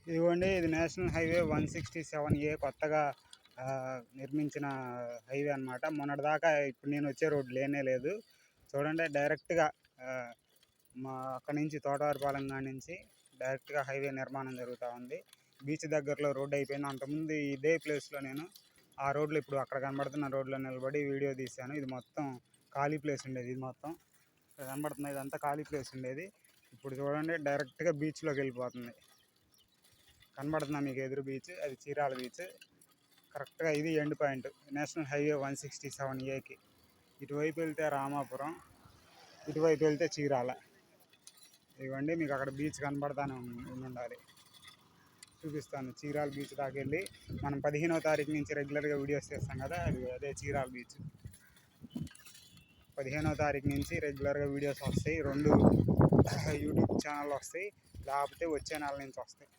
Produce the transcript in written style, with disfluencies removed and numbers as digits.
ఇదిగోండి, ఇది national highway 167A కొత్తగా నిర్మించిన హైవే అనమాట. మొన్నటిదాకా ఇప్పుడు నేను వచ్చే రోడ్డు లేనే లేదు. చూడండి, డైరెక్ట్గా మా అక్కడి నుంచి తోటవారిపాలెం కాడి నుంచి డైరెక్ట్గా హైవే నిర్మాణం జరుగుతూ ఉంది. బీచ్ దగ్గరలో రోడ్డు అయిపోయింది. అంతకుముందు ఇదే ప్లేస్లో నేను ఆ రోడ్లో ఇప్పుడు అక్కడ కనబడుతున్న రోడ్లో నిలబడి వీడియో తీశాను. ఇది మొత్తం ఖాళీ ప్లేస్ ఉండేది. ఇది మొత్తం ఇక్కడ కనబడుతుంది, ఇదంతా ఖాళీ ప్లేస్ ఉండేది. ఇప్పుడు చూడండి, డైరెక్ట్గా బీచ్లోకి వెళ్ళిపోతుంది. కనబడుతుందా మీకు ఎదురు బీచ్? అది చీరాల బీచ్. కరెక్ట్గా ఇది ఎండ్ పాయింట్ నేషనల్ హైవే 167Aకి. ఇటువైపు వెళ్తే రామాపురం, ఇటువైపు వెళ్తే చీరాల. ఇవ్వండి, మీకు అక్కడ బీచ్ కనబడతానే ఉండాలి. చూపిస్తాను. చీరాల బీచ్ దాకా వెళ్ళి మనం 15వ తారీఖు నుంచి రెగ్యులర్గా వీడియోస్ చేస్తాం కదా, అదే చీరాల బీచ్. 15వ తారీఖు నుంచి రెగ్యులర్గా వీడియోస్ వస్తాయి. 2 యూట్యూబ్ ఛానల్ వస్తాయి, లేకపోతే వచ్చే నెల నుంచి వస్తాయి.